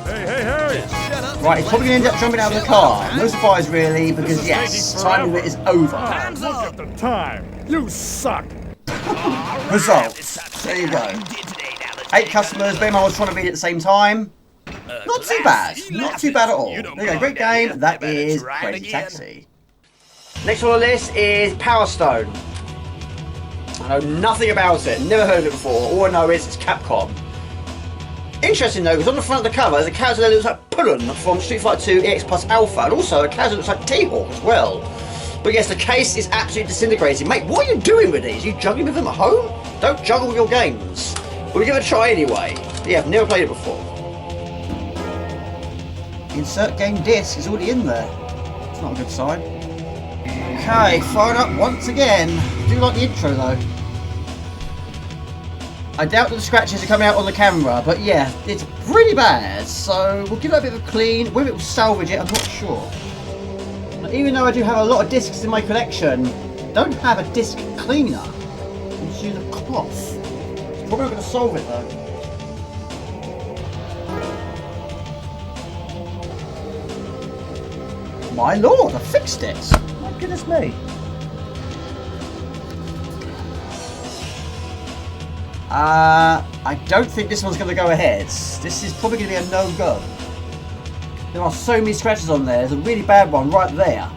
Hey. Shut up. Right, he's probably going to end up jumping out of the car. No surprise really, because yes, time limit is over. Look at the time. You suck. Results. There you go. 8 customers, BMR was trying to beat it at the same time. Not too bad. Not too bad at all. There you go, great game. That is Crazy Taxi. Next on the list is Power Stone. I know nothing about it, never heard of it before. All I know is it's Capcom. Interesting though, because on the front of the cover there's a character that looks like Pullen from Street Fighter 2 EX Plus Alpha, and also a character that looks like T-Hawk as well. But yes, the case is absolutely disintegrating. Mate, what are you doing with these? Are you juggling with them at home? Don't juggle with your games. But we'll give it a try anyway. Yeah, I've never played it before. Insert game disc is already in there. It's not a good sign. Okay, fired up once again. I do like the intro though. I doubt that the scratches are coming out on the camera, but yeah, it's pretty bad. So we'll give it a bit of a clean. Whether it will salvage it, I'm not sure. And even though I do have a lot of discs in my collection, I don't have a disc cleaner. I'm just using a cloth. It's probably not going to solve it though. My lord, I fixed it! My goodness me. I don't think this one's going to go ahead. This is probably going to be a no-go. There are so many scratches on there. There's a really bad one right there.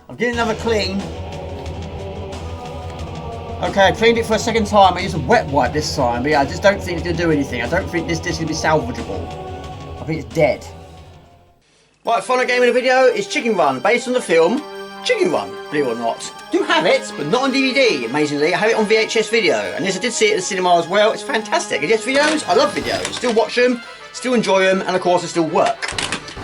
I'll give it another clean. Okay, I cleaned it for a second time. I used a wet wipe this time, but yeah, I just don't think it's going to do anything. I don't think this disc is going to be salvageable. I think it's dead. Right, final game in the video is Chicken Run, based on the film Chicken Run, believe it or not. I do have it, but not on DVD, amazingly. I have it on VHS video, and yes, I did see it at the cinema as well. It's fantastic. And yes, videos, I love videos. Still watch them, still enjoy them, and of course, they still work.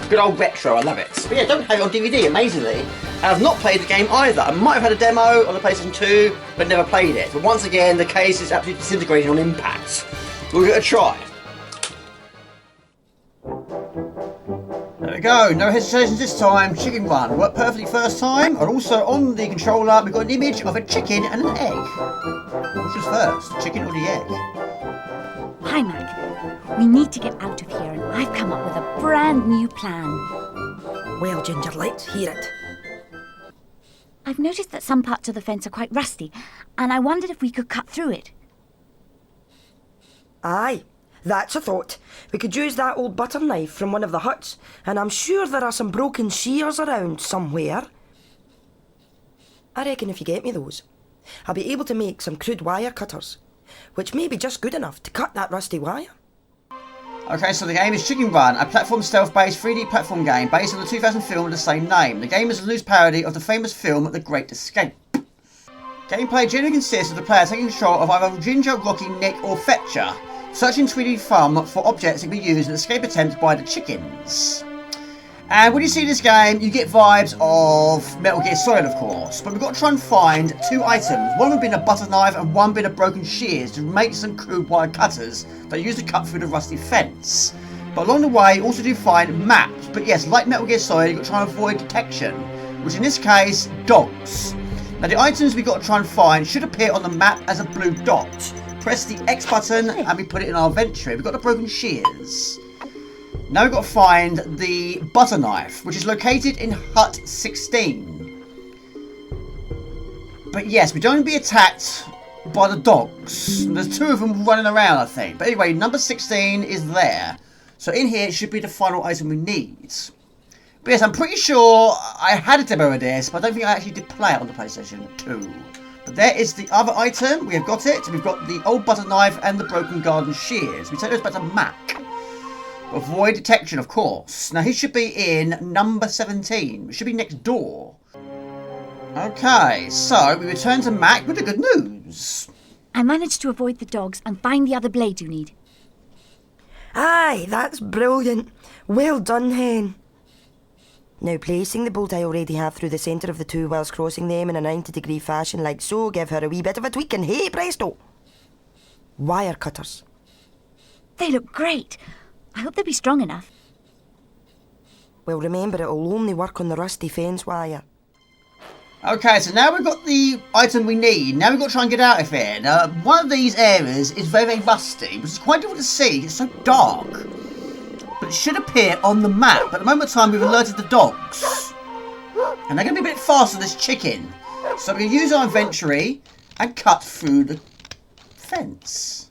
Good old retro, I love it. But yeah, I don't have it on DVD, amazingly. And I've not played the game either. I might have had a demo on the PlayStation 2, but never played it. But once again, the case is absolutely disintegrating on impact. We'll give it a try. There we go, no hesitations this time. Chicken Run worked perfectly first time, and also on the controller we've got an image of a chicken and an egg. Which was first, the chicken or the egg? Hi Mac, we need to get out of here and I've come up with a brand new plan. Well Ginger, let's hear it. I've noticed that some parts of the fence are quite rusty, and I wondered if we could cut through it. Aye, that's a thought. We could use that old butter knife from one of the huts, and I'm sure there are some broken shears around somewhere. I reckon if you get me those, I'll be able to make some crude wire cutters, which may be just good enough to cut that rusty wire. Okay, so the game is Chicken Run, a platform stealth-based 3D platform game based on the 2000 film of the same name. The game is a loose parody of the famous film The Great Escape. Gameplay generally consists of the player taking control of either Ginger, Rocky, Nick or Fetcher, searching 3D thumb for objects that can be used in escape attempts by the chickens. And when you see this game, you get vibes of Metal Gear Solid, of course, but we've got to try and find 2 items, one would be a butter knife and one being a broken shears to make some crude wire cutters that are used to cut through the rusty fence. But along the way, you also do find maps, but yes, like Metal Gear Solid, you've got to try and avoid detection, which in this case, dogs. Now the items we've got to try and find should appear on the map as a blue dot. Press the X button and we put it in our inventory. We've got the broken shears. Now we've got to find the butter knife, which is located in Hut 16. But yes, we don't want to be attacked by the dogs. There's 2 of them running around, I think. But anyway, number 16 is there. So in here, it should be the final item we need. But yes, I'm pretty sure I had a demo of this, but I don't think I actually did play it on the PlayStation 2. But there is the other item. We have got it. We've got the old butter knife and the broken garden shears. We take those back to Mac. Avoid detection, of course. Now, he should be in number 17. It should be next door. Okay, so we return to Mac with the good news. I managed to avoid the dogs and find the other blade you need. Aye, that's brilliant. Well done, Hen. Now placing the bolt I already have through the centre of the 2 whilst crossing them in a 90-degree fashion like so, give her a wee bit of a tweak and hey presto! Wire cutters. They look great. I hope they'll be strong enough. Well, remember, it'll only work on the rusty fence wire. Okay, so now we've got the item we need. Now we've got to try and get out of here. Now, one of these areas is very, very rusty, which is quite difficult to see. It's so dark. But it should appear on the map. At the moment of time, we've alerted the dogs. And they're going to be a bit faster than this chicken. So we're going to use our inventory and cut through the defence.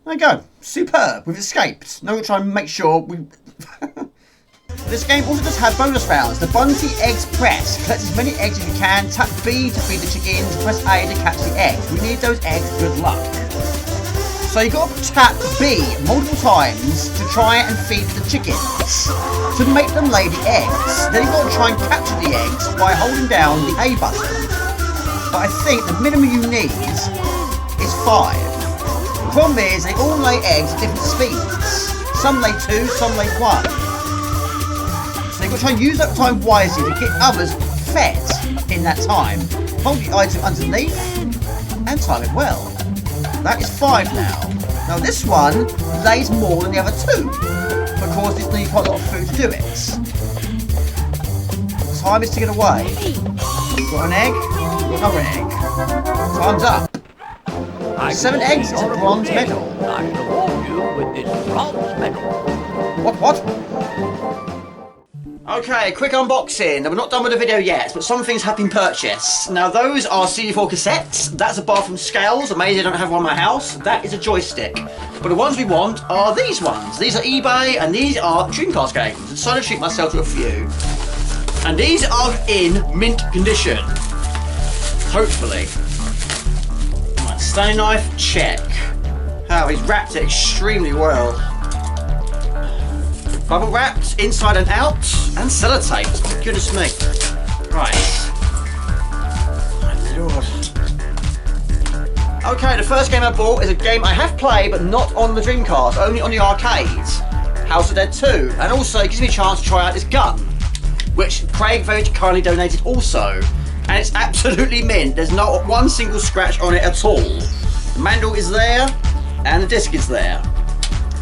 There you go. Superb. We've escaped. Now we'll try and make sure we... This game also does have bonus rounds. The Bunty Eggs Press. Collect as many eggs as you can. Tap B to feed the chickens. Press A to catch the eggs. We need those eggs. Good luck. So you've got to tap B multiple times to try and feed the chickens. To make them lay the eggs. Then you've got to try and capture the eggs by holding down the A button. But I think the minimum you need is 5. The problem is they all lay eggs at different speeds. Some lay 2, some lay 1. So you've got to try and use that time wisely to get others fed in that time. Hold the item underneath and time it well. That is 5 now. Now this one lays more than the other 2. Of course, it needs quite a lot of food to do it. Time is ticking away. Got an egg, got another egg. Time's up. 7 eggs is a bronze medal. I reward you with this bronze medal. What? Okay, quick unboxing. Now, we're not done with the video yet, but some things have been purchased. Now, those are CD4 cassettes. That's a bar from Scales. Amazing, I don't have one in my house. That is a joystick. But the ones we want are these ones. These are eBay, and these are Dreamcast games. I decided to treat myself to a few. And these are in mint condition. Hopefully. Right, Stone knife, check. Oh, he's wrapped it extremely well. Bubble wrapped inside and out, and sellotaped. Goodness me. Right. My lord. Okay, the first game I bought is a game I have played, but not on the Dreamcast, only on the arcade. House of Dead 2. And also, it gives me a chance to try out this gun, which Craig very kindly donated also. And it's absolutely mint. There's not one single scratch on it at all. The manual is there, and the disc is there.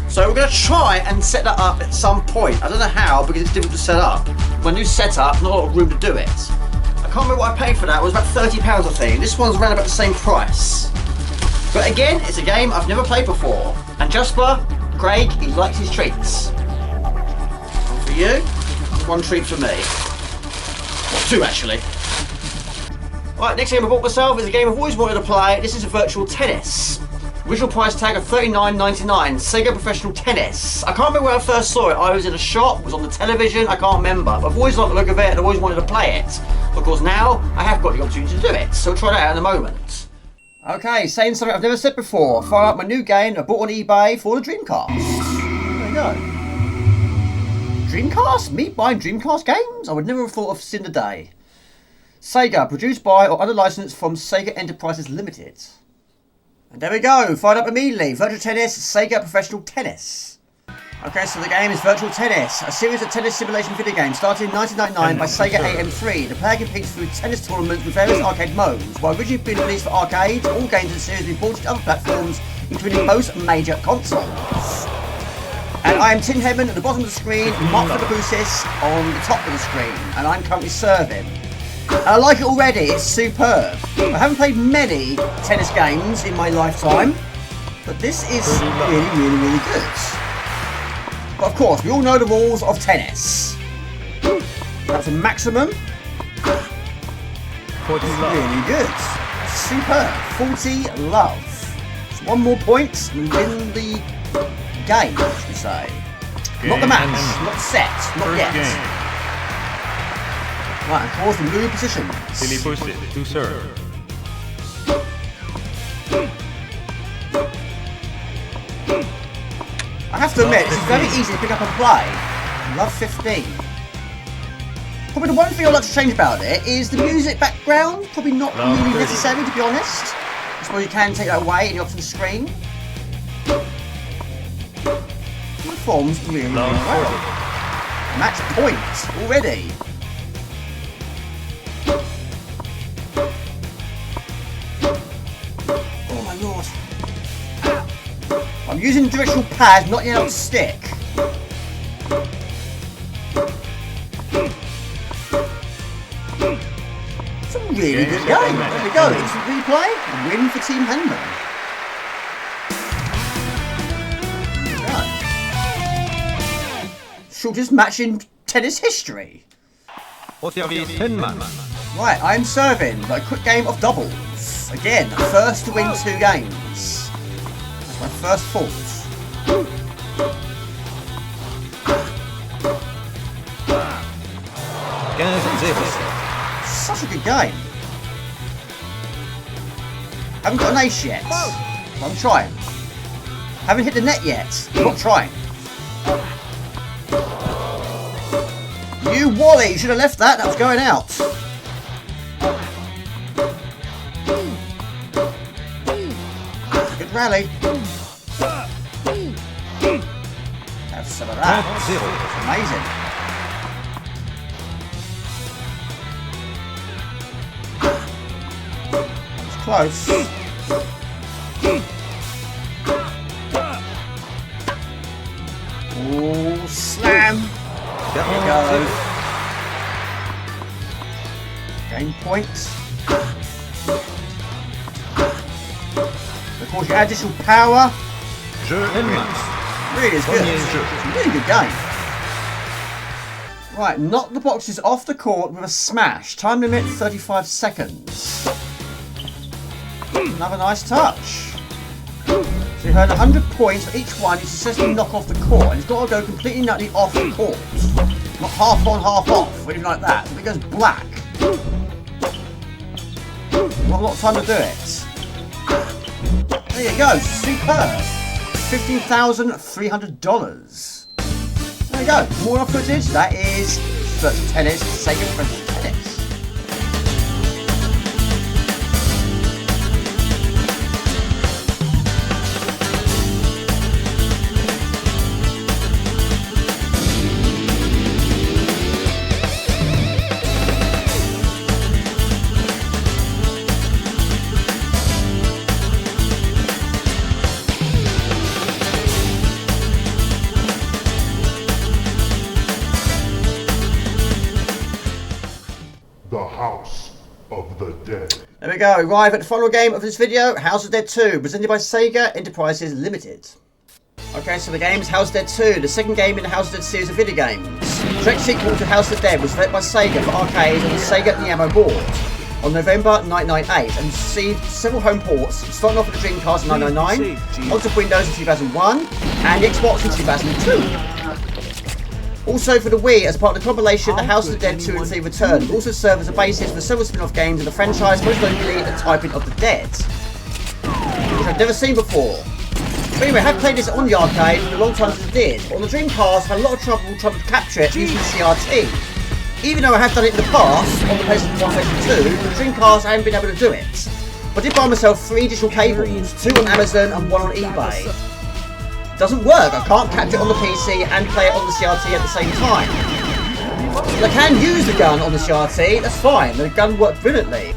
So we're going to try and set that up at some point. I don't know how, because it's difficult to set up. My new setup, not a lot of room to do it. I can't remember what I paid for that. It was about £30, I think. This one's around about the same price. But again, it's a game I've never played before. And Jasper, Craig, he likes his treats. One for you, one treat for me. Well, 2 actually. Right, next game I bought myself is a game I've always wanted to play. This is a virtual tennis. Original price tag of $39.99, Sega Professional Tennis. I can't remember where I first saw it. I was in a shop, was on the television, I can't remember. But I've always liked the look of it and I've always wanted to play it. Of course now, I have got the opportunity to do it, so we'll try that out in a moment. Okay, saying something I've never said before. Fire up my new game I bought on eBay for the Dreamcast. There you go. Dreamcast? Me buying Dreamcast games? I would never have thought of seen the day. Sega, produced by or under license from Sega Enterprises Limited. And there we go, fired up immediately. Virtual Tennis, Sega Professional Tennis. Okay, so the game is Virtual Tennis, a series of tennis simulation video games started in 1999 by Sega AM3. The player competes through tennis tournaments with various arcade modes. While originally being released for arcade, all games in the series have been ported to other platforms, including most major consoles. And I am Tin Hedman at the bottom of the screen, Mark Philippoussis on the top of the screen, and I'm currently serving. And I like it already, it's superb. I haven't played many tennis games in my lifetime, but this is really good. But of course, we all know the rules of tennis. That's a maximum. 40 love. Really good. Superb. 40 love. So 1 more point and win the game, should we say. Not the match, not the set, not yet. Game. Right, and pause the move positions. Philippoussis to serve. I have to admit, it's very easy to pick up and play. Love 15. Probably the one thing I'd like to change about it is the music background. Probably not really necessary, to be honest. I suppose you can take that away in the options screen. It performs really well. Match point already. Oh my lord. I'm using the directional pad, not the out stick. It's a really good game. There we go. Instant replay. Win for Team Henman. Shortest match in tennis history. Right, I'm serving. Like a quick game of doubles. Yes, again, first to win 2 games. That's my first fault. Such a good game. Haven't got an ace yet. I'm trying. Haven't hit the net yet. I'm not trying. You Wally, you should have left that. That was going out. Good rally. Have some of that. Amazing. That was close. Oh, slam. There we go. Game point. Of course, you add additional power. Really is good. It's a really good game. Right, knock the boxes off the court with a smash. Time limit 35 seconds. Another nice touch. So you earn 100 points for each one you successfully knock off the court. And it's got to go completely nutty off the court. Not half on, half off, or anything like that. If it goes black, not a lot of time to do it. There you go, superb. $15,300. There you go, more footage. That is Virtual Tennis, Sega Virtual Tennis. There we go, arrive at the final game of this video, House of the Dead 2, presented by Sega Enterprises Limited. Okay, so the game is House of the Dead 2, the second game in the House of the Dead series of video games. The direct sequel to House of the Dead was developed by Sega for arcade on the Sega Neo board on November 1998 and received several home ports, starting off with the Dreamcast in 1999, onto Windows in 2001, and the Xbox in 2002. Also for the Wii, as part of the compilation The House of the Dead 2 and 3 Return, it also served as a basis for several spin-off games of the franchise, most notably The Typing of the Dead, which I've never seen before. But anyway, I have played this on the arcade for a long time since I did. On the Dreamcast, I had a lot of trouble trying to capture it using the CRT. Even though I have done it in the past, on the PlayStation 1, PlayStation 2, the Dreamcast I haven't been able to do it. But I did buy myself 3 digital cables, 2 on Amazon and 1 on eBay. Doesn't work. I can't capture it on the PC and play it on the CRT at the same time. But I can use the gun on the CRT, that's fine. The gun worked brilliantly.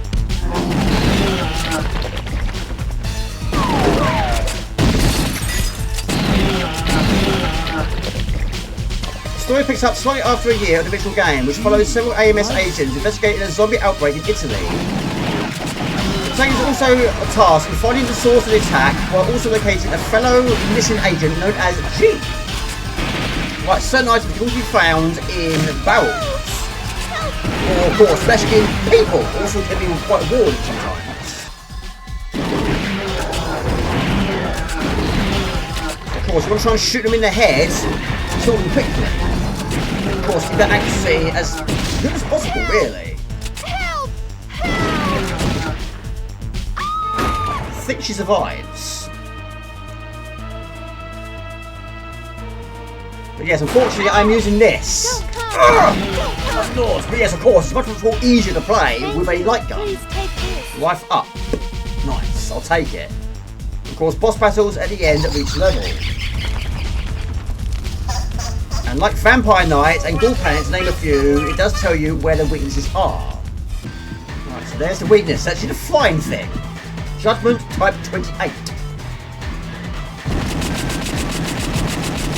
The story picks up slightly after a year of the original game, which follows several AMS agents investigating a zombie outbreak in Italy. The is also a task in finding the source of the attack while also locating a fellow missing agent known as G. Right, certain items can also be found in barrels. Or of course, flesh-skinned people also can be quite warm sometimes. Of course, you want to try and shoot them in the head, kill them quickly. Of course, keep that accuracy as good as possible, really. I think she survives. But yes, unfortunately, I'm using this. Of course, but yes, of course, it's much more easier to play with a light gun. Life up. Nice, I'll take it. Of course, boss battles at the end of each level. And like Vampire Night and Ghoul Planet, to name a few, it does tell you where the weaknesses are. Right, so there's the weakness. That's actually the flying thing. Judgment Type 28.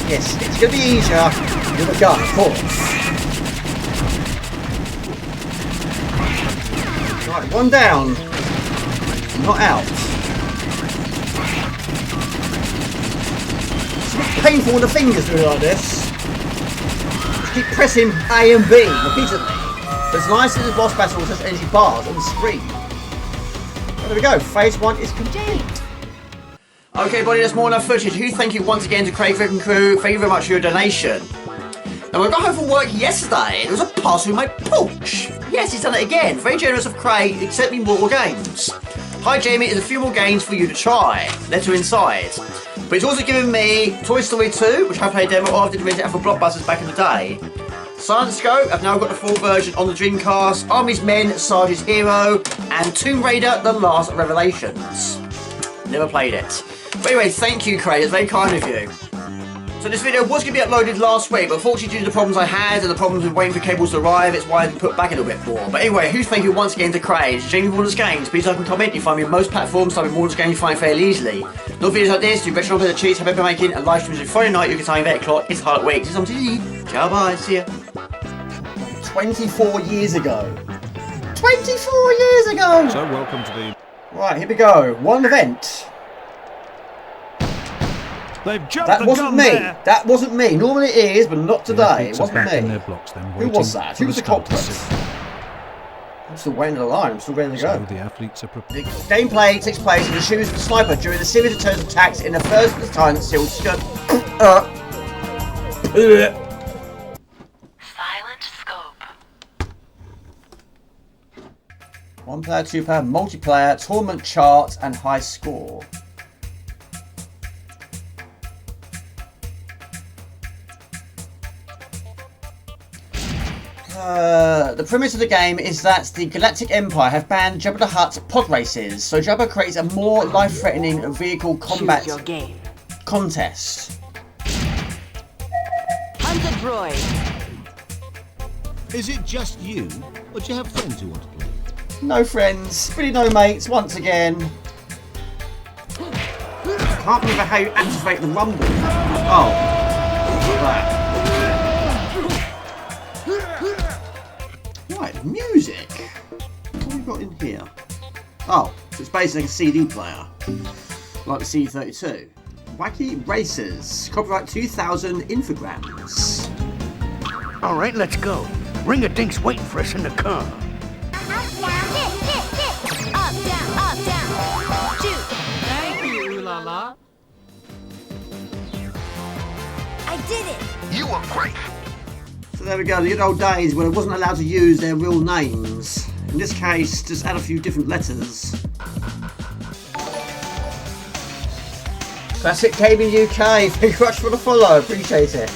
Yes, it's going to be easier with a gun, of course. Right, one down. Not out. It's a bit painful when the fingers do it like this. Just keep pressing A and B repeatedly. But it's nice that the boss battles has energy bars on the screen. There we go, phase 1 is complete. Okay, buddy, that's more than enough footage. Huge thank you once again to Craig and crew. Thank you very much for your donation. Now, I got home from work yesterday. There was a parcel in my porch. Yes, he's done it again. Very generous of Craig. He sent me more games. Hi, Jamie. There's a few more games for you to try. Letter inside. But he's also given me Toy Story 2, which I played a demo of. I did rent it out for Blockbusters back in the day. Silent Scope, I've now got the full version on the Dreamcast. Army's Men, Sarge's Hero, and Tomb Raider: The Last Revelations. Never played it. But anyway, thank you, Craig. It's very kind of you. So this video was going to be uploaded last week, but unfortunately due to the problems I had and the problems with waiting for cables to arrive, it's why I put back a little bit more. But anyway, huge thank you once again to Craig. Jamie Warner's Games. Please like and comment. You find me on most platforms, type in Warner's Games, you find fairly easily. No videos like this, do better on the cheats, have paper making, and live streams on Friday night. You can time 8 o'clock. It's hard week. See you on TV. Ciao, bye. See ya. 24 years ago. 24 years ago! So welcome to the... Right, here we go. One event. They've jumped That the wasn't gun me. there. That wasn't me. Normally it is, but not today. It wasn't back in me. their blocks, then, Who was that? Who was the start to culprit? see. I'm still waiting on the line. I'm still ready to So go. the athletes are prepared. The gameplay takes place in the shoes of the sniper during the series of turns attacks in the first time that sealed skirt. Silent scope. 1 player, 2 player, multiplayer, tournament chart, and high score. The premise of the game is that the Galactic Empire have banned Jabba the Hutt's pod races, so Jabba creates a more life-threatening vehicle combat Choose your game. contest. Hunt a droid. Is it just you, or do you have friends who want to play? No friends, really no mates, once again. Can't remember how you activate the rumble. Oh, that. Right, music. What have we got in here? Oh, so it's basically a CD player, like the C32. Wacky Racers, copyright 2000 Infograms. All right, let's go. Ring-a-dink's waiting for us in the car. Up, down, shoot. Thank you, la la. I did it. You are great. So there we go, the good old days when I wasn't allowed to use their real names. In this case, just add a few different letters. Classic Gaming UK, thank you very much for the follow, appreciate it.